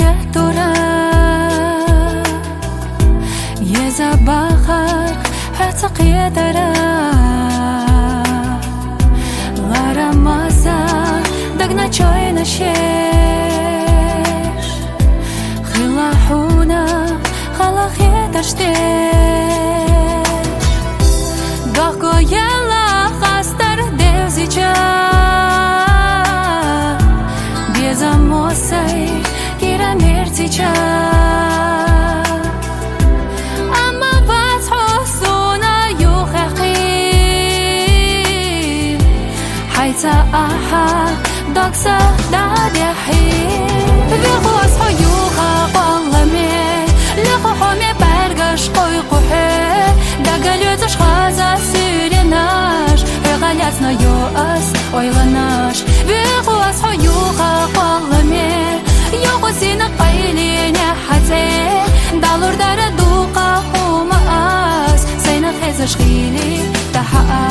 يدورا يزبخر حتق يدرا غرامازا دقنا چوينا شيش خلاحونا خلاخ يدشتش دقو يلا خستر девзича безамосай кирамертича ама вас хосуна юхахим حيتا احا دقسا دادحين بخواس حيوخا قلمي لخوحومي برقش قوي قوحي دقاليوتش خازا سيريناش غالياتنا يوأس ойланаш بخواس حيوخا قلمي يوغسينا قيليني حتى دالور دار دوقا حوما اس سينا خيزش خيلي تحقاس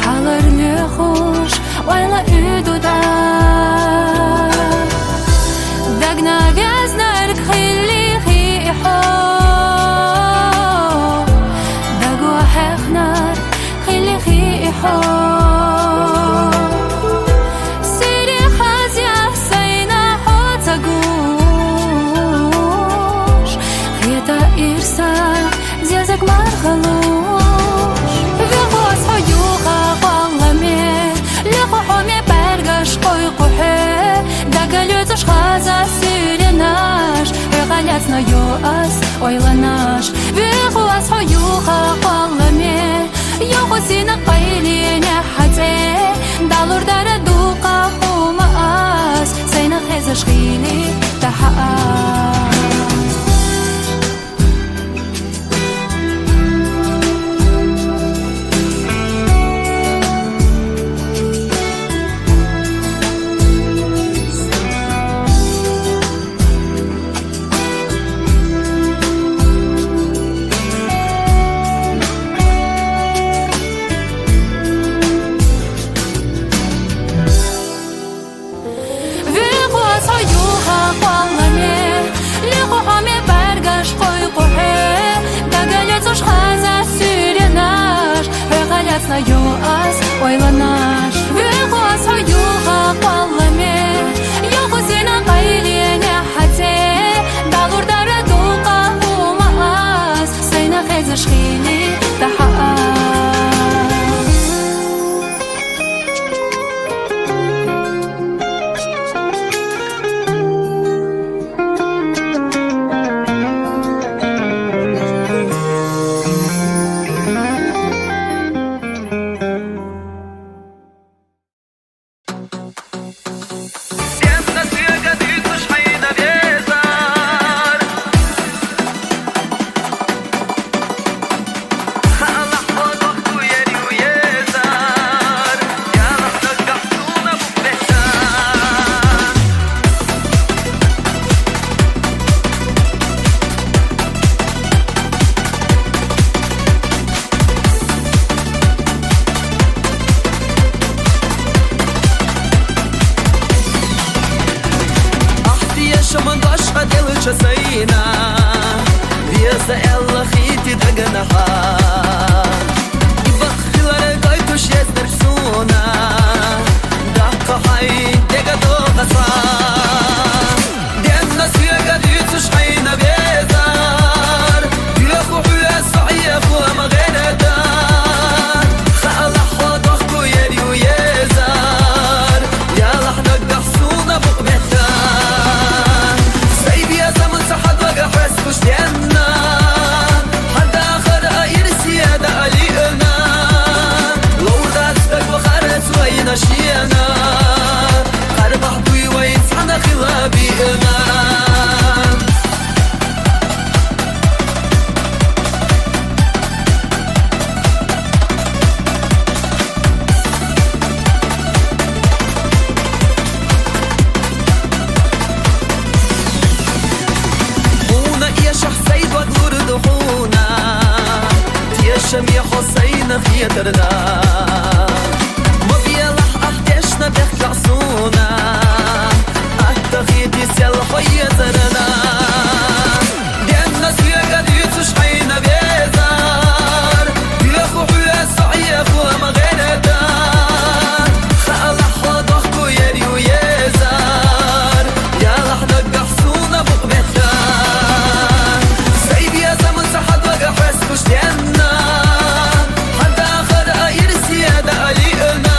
حالر لخوش ويلا ايدودا دقنا غازنارك خيلي خيحو دقوا حخنار خيلي خيحو سيري خازي سينا حوتاقوش خيتا إرسا زيزك مرخلوش بخواس حيوخا قلمي لخوحومي برقش قوي قوحي دقاليوتش خازا سيريناش غالياتنا يوأس ойланаш بخواس حيوخا قلمي يوغسينا قيليني حتى دالور دار دوقا حوما اس سينا خيزش خيلي تحقاس يوأس ойланаш بخواس حيوخا قلمي يوغسينا قيليني حتى دالور دار دوقا حوما اس سينا خيزش خيلي تحقاس شسينا بيزا يلا خيتي دقنها يبخل رقايتوش يزدرسونا دقا حي دقا غصا دينا سيقا ديتوش حينا بيزار يخو حيا صعيف وما غير دار خالح وضخكو يري ويزار يلا حدق دحسونا بقبتان سيبي يا زمن سحد وقا حس حين خيترنا مبيلح أحتشنا بخلصونا أتخيدي سيال خيترنا بأن سيقا ديتش حين بيزار بيخو حيا سعيخ ومغيرتا خالح وضحكو يري ويزار يا لحنا قحصونا بقبتا سيب يا زمن سحد وقحس كشتنا حتى آخر أير سيادة علينا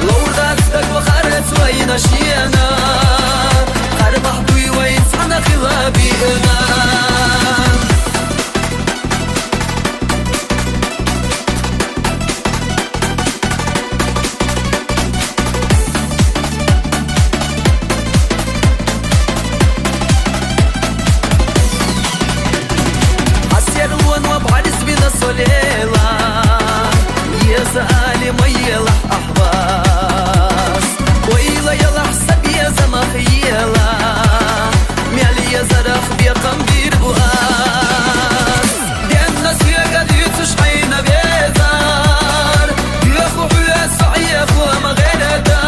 لو راتك وخرت وين شينا قرب حدوي وين سحنا خلابينا صليلا يا زالي ميلح أحواس ويلا يلا حسب يا زمخيلا مالي يا زرخ بيقم بير بؤاس دينا سيقا ديتش حين بيزار يخو حيا سعيخ ومغيرتا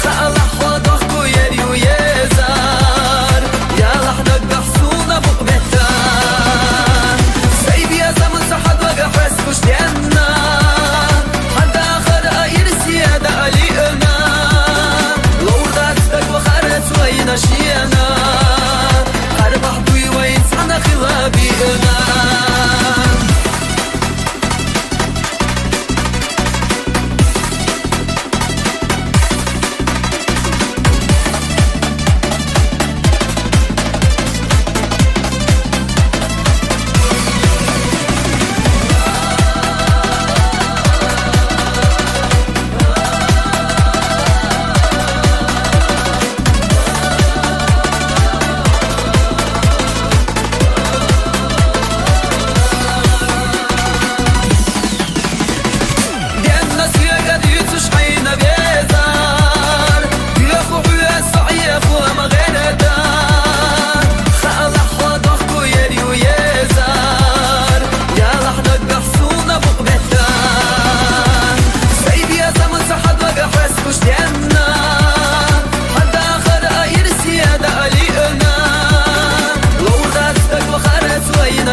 خالح وضحكو يري ويزار يا لحدك بحصونا بقبتا كشتنا حتى آخر أير سيادة علينا لو راتك وخرت وين شينا قرب حدوي وين سعنا خلابينا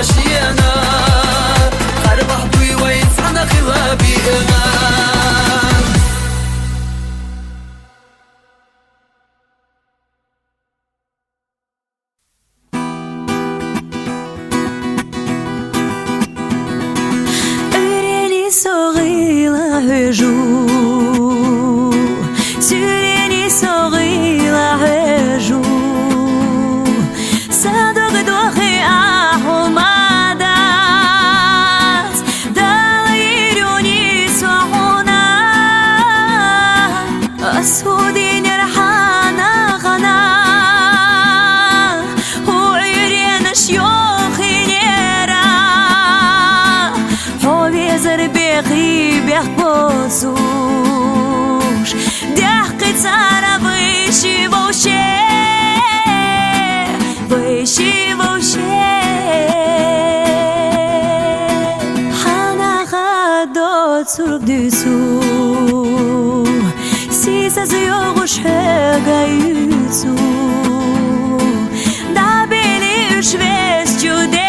شينا قرب حدوي وين سعنا خلابينا Ureni sorila hejou Sureni sorila hejou Sadog dohi ahmadat Dairuni sohuna Asudi nirhana غنا وعيرين شيوخي نيرا زربيخي بيخبصوش ضحكة سارة بيشي بوشي بيشي بوشي حانا غادوت سرق ديسو سيسا زيوغش حاجة يتسو دابيلي وشبيس جوديلي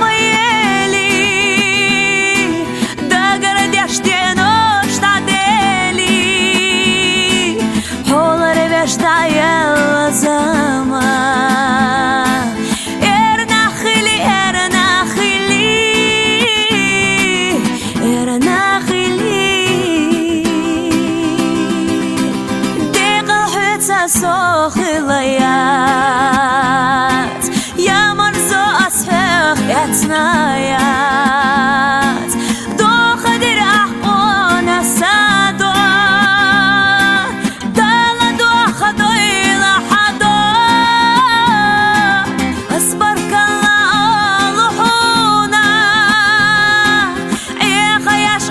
زميلي دقر دشتينو штадели холаре вештаяла зама эрнахили دقل حتى صخليات يا مرزو أسفخ يتنايات دو خدر أحقون السادو دالا دو خدويل حدو أصبرك الله لحونا إيه خياش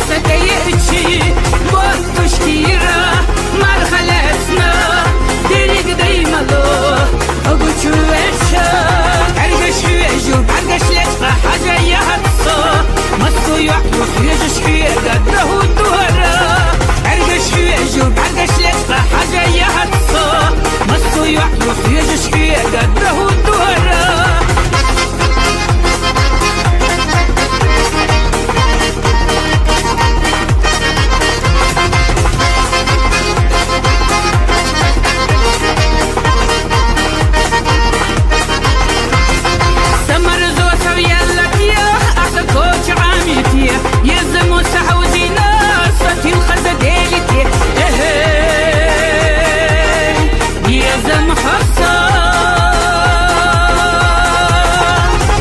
سكيتشي بوتش كيرا مرحلتنا ديريك دايما لو أقوتشو وشا أرقش ويجو برقش لتقى حاجة يهتصو مصو يحلوح يجش فيه قدره الدورة أرقش ويجو برقش لتقى حاجة يهتصو مصو يحلوح يجش فيه قدره الدورة يزمو سحوزي ناس الخزة ديلتي يزم حصة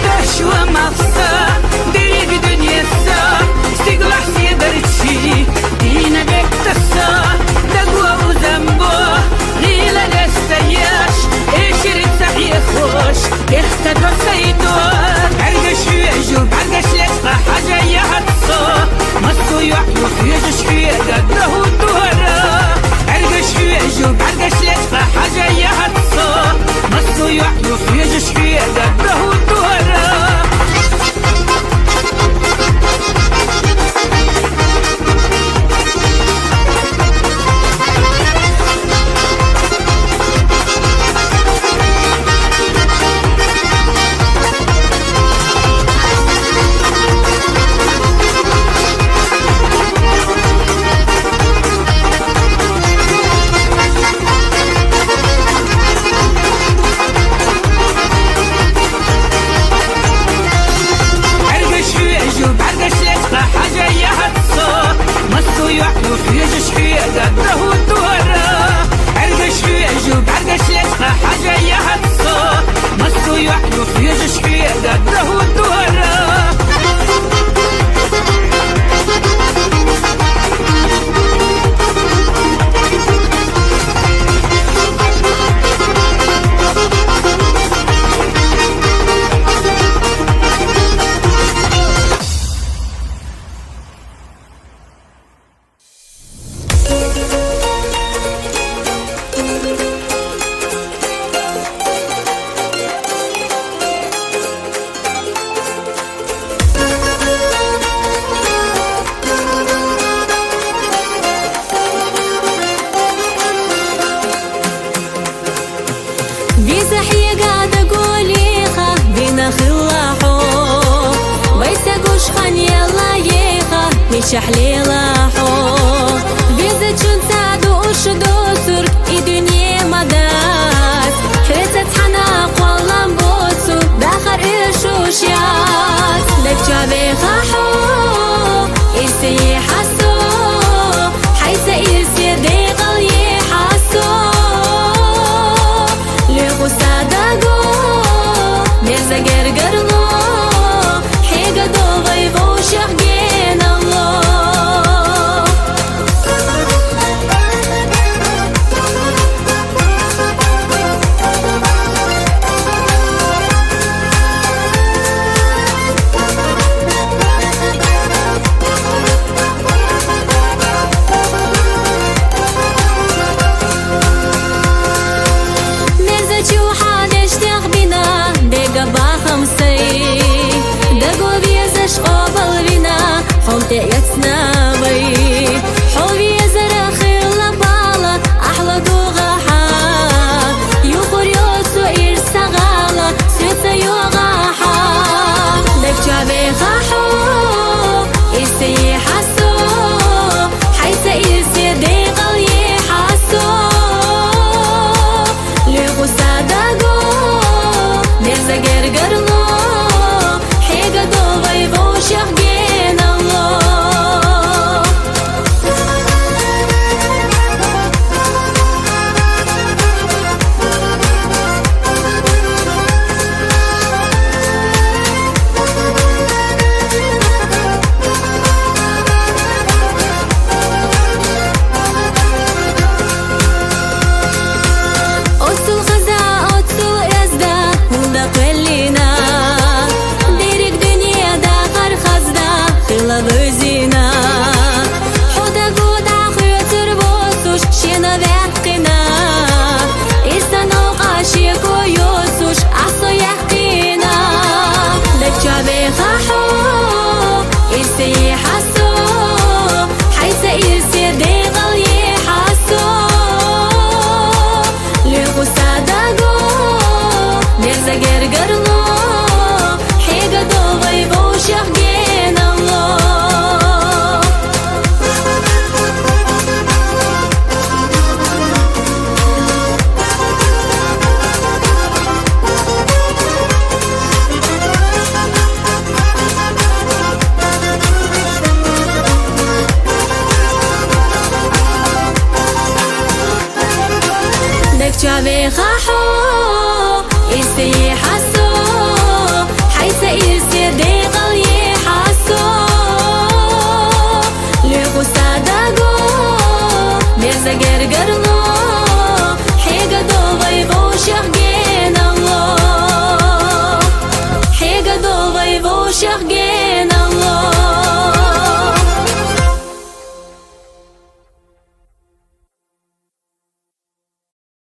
دشوة مفصة ديك دنيا السا استقلع سيدرتشي دينا بك تسا دقوة وزنبو غيلة لستياش اشرت سحي خوش اختدو سيدور عرقش يعجو بعرقش لتقى حاجة يهتصو مصو يحلوح يجش فيه قدره الدورة عرقش يعجو بعرقش لتقى حاجة يهتصو مصو يحلوح يجش فيه قدره الدورة يحلوح يجش فيه قدره الدورة عرقش يعجو بعرقش لتقى حاجة يهتصو مصو يحلوح يجش فيه قدره الدورة شحليلا حو بيزت شون سعدو وشدو سرك إدنيا مداس حريتت حناق والله مبوتسو داخر إيشو شيات لك جابي خاحو إرسي حسو حيث إرسي ديقل يحسو لغو سادقو ميرزا قرقرلو حيقا دو غيبو شخجين الله حومتي يتناوي حوبي زرا خيلا بالا أحلى دوغاحا يخور يوسو إرسغالا سيتا يوغاحا لك جابي خاحو إرسي حسو حيث إرسي ديقل يحسو لغو سادقو ميرزا قرقرلو حيقا دوغي بوشخ جينا الله شابي خاحو إستي حس